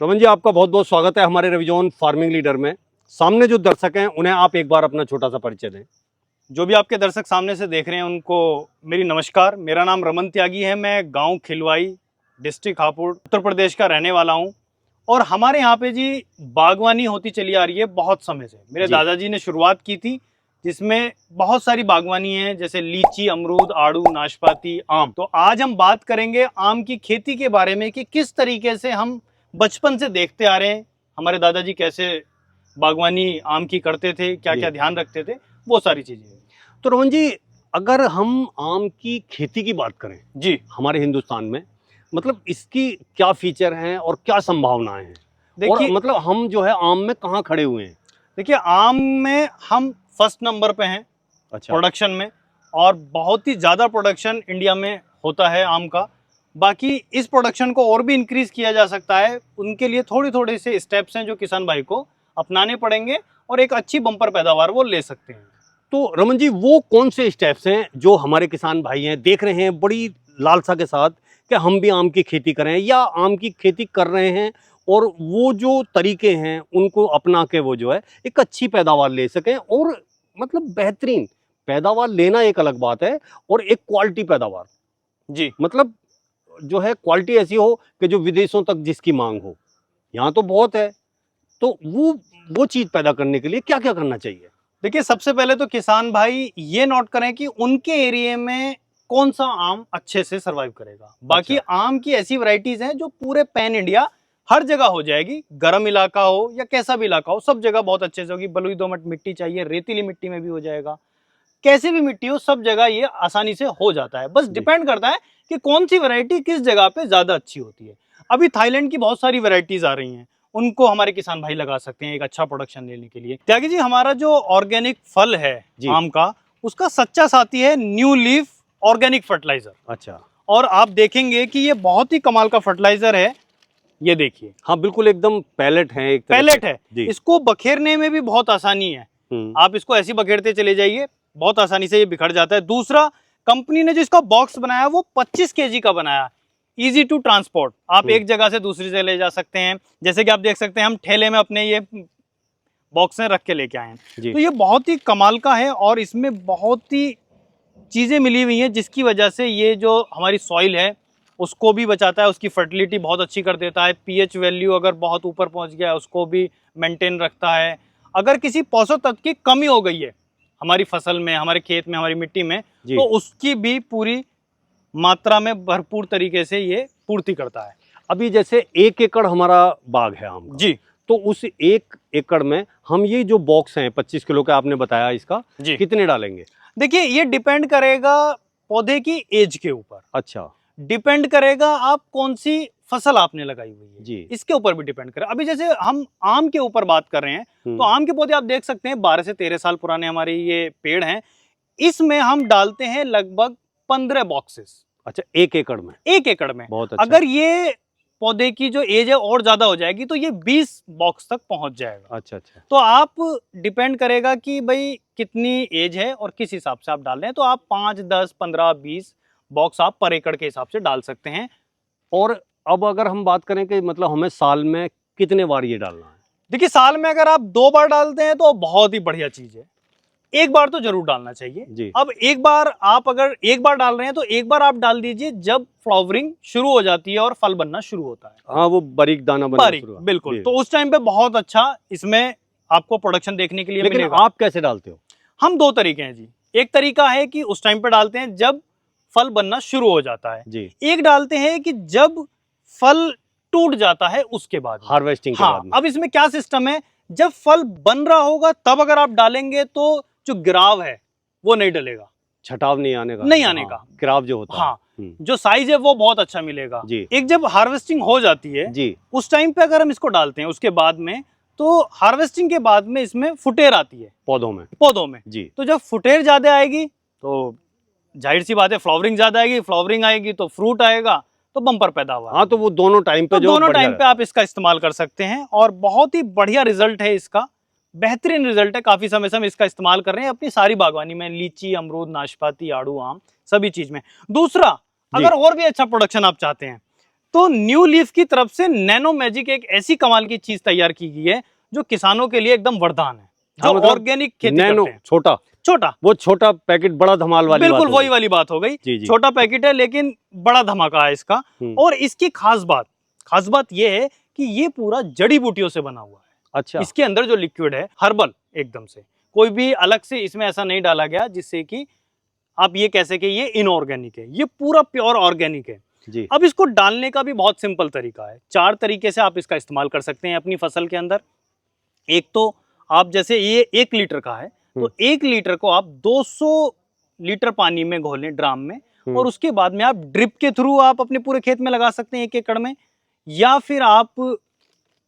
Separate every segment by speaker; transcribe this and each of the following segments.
Speaker 1: रमन जी, आपका बहुत बहुत स्वागत है हमारे रविजोन फार्मिंग लीडर में। सामने जो दर्शक हैं उन्हें आप एक बार अपना छोटा सा परिचय दें।
Speaker 2: जो भी आपके दर्शक सामने से देख रहे हैं उनको मेरी नमस्कार। मेरा नाम रमन त्यागी है। मैं गांव खिलवाई, डिस्ट्रिक्ट हापुड़, उत्तर प्रदेश का रहने वाला हूं। और हमारे यहाँ पे जी बागवानी होती चली आ रही है बहुत समय से। मेरे दादाजी ने शुरुआत की थी, जिसमें बहुत सारी बागवानी है, जैसे लीची, अमरूद, आड़ू, नाशपाती, आम। तो आज हम बात करेंगे आम की खेती के बारे में कि किस तरीके से हम बचपन से देखते आ रहे हैं, हमारे दादाजी कैसे बागवानी आम की करते थे, क्या क्या ध्यान रखते थे, वो सारी चीजें।
Speaker 1: तो रमन जी, अगर हम आम की खेती की बात करें
Speaker 2: जी,
Speaker 1: हमारे हिंदुस्तान में, मतलब इसकी क्या फीचर हैं और क्या संभावनाएं हैं?
Speaker 2: देखिए,
Speaker 1: और मतलब हम जो है आम में कहाँ खड़े हुए हैं?
Speaker 2: देखिए आम में हम फर्स्ट नंबर पे हैं प्रोडक्शन में, और बहुत ही ज़्यादा प्रोडक्शन इंडिया में होता है आम का। बाकी इस प्रोडक्शन को और भी इंक्रीज किया जा सकता है। उनके लिए थोड़ी थोड़ी से स्टेप्स हैं जो किसान भाई को अपनाने पड़ेंगे और एक अच्छी बम्पर पैदावार वो ले सकते हैं।
Speaker 1: तो रमन जी, वो कौन से स्टेप्स हैं जो हमारे किसान भाई हैं देख रहे हैं बड़ी लालसा के साथ कि हम भी आम की खेती करें या आम की खेती कर रहे हैं, और वो जो तरीके हैं उनको अपना के वो जो है एक अच्छी पैदावार ले सकें? और मतलब बेहतरीन पैदावार लेना एक अलग बात है, और एक क्वालिटी पैदावार,
Speaker 2: जी,
Speaker 1: मतलब जो है क्वालिटी ऐसी हो कि जो विदेशों तक जिसकी मांग हो। यहाँ तो बहुत है, तो वो चीज़ पैदा करने के लिए क्या क्या करना चाहिए?
Speaker 2: देखिए सबसे पहले तो किसान भाई ये नोट करें कि उनके एरिया में कौन सा आम अच्छे से सरवाइव करेगा। बाकी आम की ऐसी वैरायटीज हैं जो पूरे पैन इंडिया हर जगह हो जाएगी, गर्म इलाका हो या कैसा भी इलाका हो, सब जगह बहुत अच्छे से होगी। बलुई दोमट मिट्टी चाहिए, रेतीली मिट्टी में भी हो जाएगा, कैसे भी मिट्टी हो सब जगह ये आसानी से हो जाता है। बस डिपेंड करता है कि कौन सी वैरायटी किस जगह पे ज्यादा अच्छी होती है। अभी थाईलैंड की बहुत सारी वैरायटीज आ रही हैं, उनको हमारे किसान भाई लगा सकते हैं एक अच्छा प्रोडक्शन लेने के लिए। त्यागी जी, हमारा जो ऑर्गेनिक फल है आम का, उसका सच्चा साथी है न्यू लीफ ऑर्गेनिक फर्टिलाइजर।
Speaker 1: अच्छा,
Speaker 2: और आप देखेंगे कि ये बहुत ही कमाल का फर्टिलाइजर है। ये देखिए,
Speaker 1: हाँ बिल्कुल एकदम पैलेट है, एक
Speaker 2: पैलेट है। इसको बखेरने में भी बहुत आसानी है। आप इसको ऐसी बखेरते चले जाइए, बहुत आसानी से ये बिखर जाता है। दूसरा, कंपनी ने जो इसका बॉक्स बनाया वो 25 केजी का बनाया, इजी टू ट्रांसपोर्ट। आप एक जगह से दूसरी जगह ले जा सकते हैं। जैसे कि आप देख सकते हैं हम ठेले में अपने ये बॉक्स में रख के लेके आए हैं। तो ये बहुत ही कमाल का है और इसमें बहुत ही चीजें मिली हुई हैं, जिसकी वजह से ये जो हमारी सॉइल है उसको भी बचाता है, उसकी फर्टिलिटी बहुत अच्छी कर देता है। पीएच वैल्यू अगर बहुत ऊपर पहुंच गया है उसको भी मेंटेन रखता है। अगर किसी पोषक तत्व की कमी हो गई है हमारी फसल में, हमारे खेत में, हमारी मिट्टी में, तो उसकी भी पूरी मात्रा में भरपूर तरीके से ये पूर्ति करता है।
Speaker 1: अभी जैसे 1 एकड़ हमारा बाग है आम का,
Speaker 2: जी,
Speaker 1: तो उस 1 एकड़ में हम ये जो बॉक्स हैं 25 किलो का आपने बताया, इसका कितने डालेंगे?
Speaker 2: देखिए ये डिपेंड करेगा पौधे की एज के ऊपर।
Speaker 1: अच्छा,
Speaker 2: डिपेंड करेगा आप कौन सी फसल आपने लगाई हुई है
Speaker 1: जी,
Speaker 2: इसके ऊपर भी डिपेंड करे। अभी जैसे हम आम के ऊपर बात कर रहे हैं, तो आम के पौधे आप देख सकते हैं 12 से 13 साल पुराने हमारे ये पेड़ हैं। इसमें हम डालते हैं लगभग 15 बॉक्सेस।
Speaker 1: अच्छा, 1 एकड़ में?
Speaker 2: 1 एकड़ में।
Speaker 1: बहुत अच्छा।
Speaker 2: अगर ये पौधे की जो एज है और ज्यादा हो जाएगी तो ये 20 बॉक्स तक पहुंच जाएगा।
Speaker 1: अच्छा अच्छा।
Speaker 2: तो आप डिपेंड करेगा कि भाई कितनी एज है और किस हिसाब से आप डाल रहे हैं। तो आप 5, 10, 15, 20 बॉक्स आप पर एकड़ के हिसाब से डाल सकते हैं।
Speaker 1: और अब अगर हम बात करें कि मतलब हमें साल में कितने बार ये डालना है?
Speaker 2: देखिए साल में अगर आप 2 बार डालते हैं तो बहुत ही बढ़िया चीज है। 1 बार तो जरूर डालना चाहिए
Speaker 1: जी।
Speaker 2: अब एक बार आप अगर 1 बार डाल रहे हैं तो 1 बार आप डाल दीजिए जब फ्लावरिंग शुरू हो जाती है और फल बनना शुरू होता है।
Speaker 1: हाँ, वो बारीक दाना बनना शुरू होता है।
Speaker 2: बिल्कुल, तो उस टाइम पे बहुत अच्छा इसमें आपको प्रोडक्शन देखने के लिए
Speaker 1: लेकिन
Speaker 2: मिलेगा।
Speaker 1: आप कैसे डालते हो?
Speaker 2: हम 2 तरीके हैं जी। एक तरीका है कि उस टाइम पे डालते हैं जब फल बनना शुरू हो जाता है जी। एक डालते हैं कि जब फल टूट जाता है उसके बाद,
Speaker 1: हार्वेस्टिंग के बाद में।
Speaker 2: अब इसमें क्या सिस्टम है, जब फल बन रहा होगा तब अगर आप डालेंगे तो जो गिराव है वो नहीं डलेगा,
Speaker 1: छटाव नहीं आने का, गिराव जो होता
Speaker 2: है, जो साइज है वो बहुत अच्छा मिलेगा जी। एक जब हार्वेस्टिंग हो जाती है जी, उस टाइम पे अगर हम इसको डालते हैं उसके बाद में, तो हार्वेस्टिंग के बाद में इसमें फुटेर आती है पौधों में जी। तो जब फुटेर ज्यादा आएगी तो जाहिर सी बात है फ्लावरिंग ज्यादा आएगी, फ्लावरिंग आएगी तो फ्रूट आएगा, तो बम्पर पैदावार।
Speaker 1: हाँ, तो वो दोनों टाइम पे
Speaker 2: आप इसका इस्तेमाल कर सकते हैं और बहुत ही बढ़िया रिजल्ट है इसका, बेहतरीन रिजल्ट है। काफी समय से हम इसका इस्तेमाल कर रहे हैं अपनी सारी बागवानी में, लीची, अमरूद, नाशपाती, आड़ू, आम, सभी चीज में। दूसरा, अगर और भी अच्छा प्रोडक्शन आप चाहते हैं तो न्यू लीफ की तरफ से नैनो मैजिक एक ऐसी कमाल की चीज तैयार की गई है जो किसानों के लिए एकदम वरदान है, जो
Speaker 1: मतलब
Speaker 2: ऑर्गेनिक खेती
Speaker 1: नैनो
Speaker 2: करते हैं।
Speaker 1: छोटा,
Speaker 2: छोटा,
Speaker 1: वो छोटा पैकेट बड़ा धमाल वाली
Speaker 2: बिल्कुल
Speaker 1: बात हो
Speaker 2: वही
Speaker 1: गई।
Speaker 2: वाली बात हो गई।
Speaker 1: जी जी।
Speaker 2: छोटा पैकेट है लेकिन बड़ा धमाका है इसका। और इसकी खास बात ये है कि ये पूरा जड़ी बूटियों से बना हुआ है।
Speaker 1: अच्छा।
Speaker 2: इसके अंदर जो लिक्विड है हर्बल एकदम से, कोई भी अलग से इसमें ऐसा नहीं डाला गया जिससे कि आप ये कह सके ये इनऑर्गेनिक है, ये पूरा प्योर ऑर्गेनिक है
Speaker 1: जी।
Speaker 2: अब इसको डालने का भी बहुत सिंपल तरीका है। 4 तरीके से आप इसका इस्तेमाल कर सकते हैं अपनी फसल के अंदर। एक तो आप जैसे ये 1 लीटर का है तो 1 लीटर को आप 200 लीटर पानी में घोलें ड्राम में, और उसके बाद में आप ड्रिप के थ्रू आप अपने पूरे खेत में लगा सकते हैं 1 एकड़ में, या फिर आप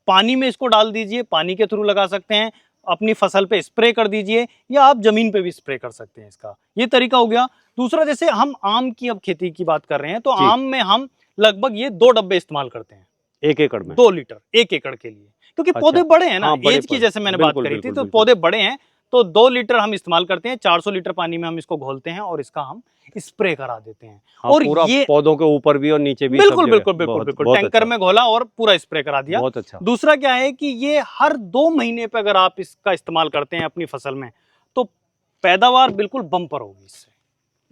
Speaker 2: पानी में इसको डाल दीजिए, पानी के थ्रू लगा सकते हैं, अपनी फसल पे स्प्रे कर दीजिए, या आप जमीन पे भी स्प्रे कर सकते हैं। इसका ये तरीका हो गया। दूसरा, जैसे हम आम की अब खेती की बात कर रहे हैं तो आम में हम लगभग ये 2 डब्बे इस्तेमाल करते हैं
Speaker 1: 1 एकड़ में,
Speaker 2: 2 लीटर 1 एकड़ के लिए, क्योंकि
Speaker 1: अच्छा।
Speaker 2: पौधे बड़े हैं ना,
Speaker 1: हाँ, बड़े
Speaker 2: एज की
Speaker 1: पौधे।
Speaker 2: जैसे मैंने बात
Speaker 1: बिल्कुल,
Speaker 2: करी थी,
Speaker 1: बिल्कुल,
Speaker 2: तो
Speaker 1: बिल्कुल।
Speaker 2: पौधे बड़े हैं तो 2 लीटर हम इस्तेमाल करते हैं, 400 लीटर पानी में हम इसको घोलते हैं और इसका हम स्प्रे करा देते हैं।
Speaker 1: हाँ,
Speaker 2: और
Speaker 1: पूरा
Speaker 2: ये
Speaker 1: पौधों के ऊपर भी और नीचे भी,
Speaker 2: बिल्कुल
Speaker 1: सब
Speaker 2: बिल्कुल
Speaker 1: जगह।
Speaker 2: बिल्कुल
Speaker 1: बहुत-
Speaker 2: बिल्कुल
Speaker 1: बहुत
Speaker 2: टैंकर
Speaker 1: अच्छा,
Speaker 2: में घोला और पूरा स्प्रे करा दिया।
Speaker 1: बहुत अच्छा।
Speaker 2: दूसरा क्या है कि ये हर 2 महीने पे अगर आप इसका इस्तेमाल करते हैं अपनी फसल में तो पैदावार बिल्कुल बम्पर होगी इससे।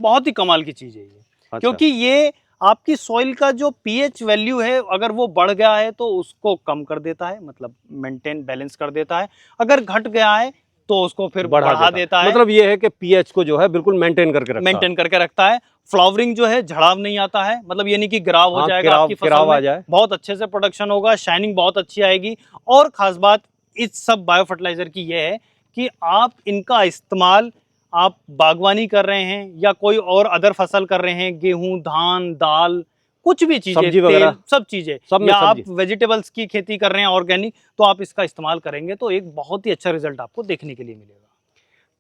Speaker 2: बहुत ही कमाल की चीज है ये।
Speaker 1: अच्छा।
Speaker 2: क्योंकि ये आपकी सॉइल का जो पीएच वैल्यू है अगर वो बढ़ गया है तो उसको कम कर देता है, मतलब मेंटेन बैलेंस कर देता है। अगर घट गया है तो उसको फिर बढ़ा देता है।
Speaker 1: मतलब ये है कि पीएच को जो है बिल्कुल मेंटेन करके
Speaker 2: रखता है। फ्लावरिंग जो है झड़ाव नहीं आता है, मतलब ये नहीं कि गिराव हो जाएगा आपकी फसल
Speaker 1: गिराव
Speaker 2: में,
Speaker 1: आ जाए।
Speaker 2: बहुत अच्छे से प्रोडक्शन होगा, शाइनिंग बहुत अच्छी आएगी। और खास बात इस सब बायो फर्टिलाइजर की ये है कि आप इनका इस्तेमाल आप बागवानी कर रहे हैं या कोई और अदर फसल कर रहे हैं, गेहूं, धान, दाल, कुछ भी चीजें,
Speaker 1: सब्जी वगैरह,
Speaker 2: सब चीजें, या आप वेजिटेबल्स की खेती कर रहे हैं ऑर्गेनिक, तो आप इसका इस्तेमाल करेंगे तो एक बहुत ही अच्छा रिजल्ट आपको देखने के लिए मिलेगा।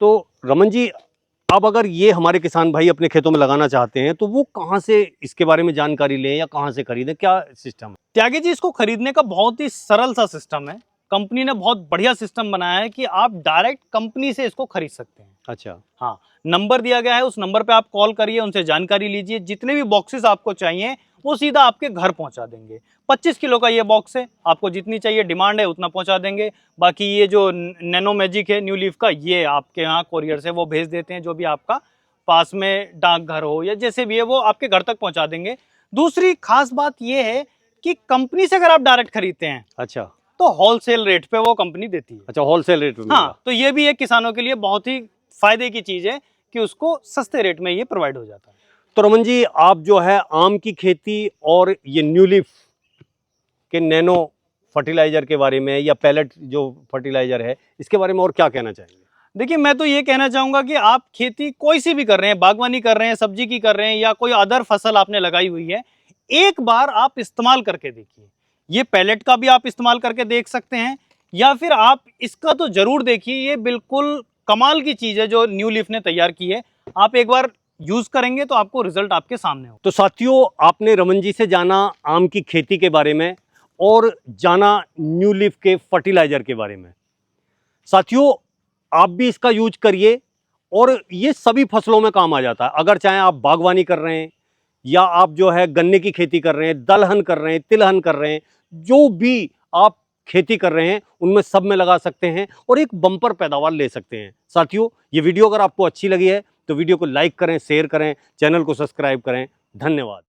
Speaker 1: तो रमन जी, अब अगर ये हमारे किसान भाई अपने खेतों में लगाना चाहते हैं तो वो कहाँ से इसके बारे में जानकारी लें या कहाँ से खरीदें, क्या सिस्टम है?
Speaker 2: त्यागी जी, इसको खरीदने का बहुत ही सरल सा सिस्टम है। कंपनी ने बहुत बढ़िया सिस्टम बनाया है कि आप डायरेक्ट कंपनी से इसको खरीद सकते हैं।
Speaker 1: अच्छा।
Speaker 2: हाँ, नंबर दिया गया है, उस नंबर पे आप कॉल करिए, उनसे जानकारी लीजिए, जितने भी बॉक्सेस आपको चाहिए वो सीधा आपके घर पहुंचा देंगे। 25 किलो का ये बॉक्स है, आपको जितनी चाहिए डिमांड है उतना पहुंचा देंगे। बाकी ये जो नैनो मैजिक है न्यू लीफ का, ये आपके यहाँ कोरियर से वो भेज देते हैं, जो भी आपका पास में डाकघर हो या जैसे भी है वो आपके घर तक पहुंचा देंगे। दूसरी खास बात ये है कि कंपनी से अगर आप डायरेक्ट खरीदते हैं, अच्छा, तो होलसेल रेट पे वो कंपनी देती है।
Speaker 1: अच्छा, होलसेल रेट पे।
Speaker 2: हाँ, तो ये भी एक किसानों के लिए बहुत ही फायदे की चीज है कि उसको सस्ते रेट में ये प्रोवाइड हो जाता है।
Speaker 1: तो रमन जी, आप जो है आम की खेती और ये न्यू लीफ के नैनो फर्टिलाइजर के बारे में या पैलेट जो फर्टिलाइजर है, इसके बारे में और क्या कहना चाहेंगे?
Speaker 2: देखिए, मैं तो ये कहना चाहूंगा कि आप खेती कोई सी भी कर रहे हैं, बागवानी कर रहे हैं, सब्जी की कर रहे हैं, या कोई अदर फसल आपने लगाई हुई है, एक बार आप इस्तेमाल करके देखिए। ये पैलेट का भी आप इस्तेमाल करके देख सकते हैं, या फिर आप इसका तो जरूर देखिए। ये बिल्कुल कमाल की चीज है जो न्यू लीफ ने तैयार की है। आप एक बार यूज करेंगे तो आपको रिजल्ट आपके सामने हो।
Speaker 1: तो साथियों, आपने रमन जी से जाना आम की खेती के बारे में और जाना न्यू लीफ के फर्टिलाइजर के बारे में। साथियों, आप भी इसका यूज करिए और ये सभी फसलों में काम आ जाता है। अगर चाहे आप बागवानी कर रहे हैं या आप जो है गन्ने की खेती कर रहे हैं, दलहन कर रहे हैं, तिलहन कर रहे हैं, जो भी आप खेती कर रहे हैं उनमें सब में लगा सकते हैं और एक बम्पर पैदावार ले सकते हैं। साथियों, ये वीडियो अगर आपको अच्छी लगी है तो वीडियो को लाइक करें, शेयर करें, चैनल को सब्सक्राइब करें। धन्यवाद।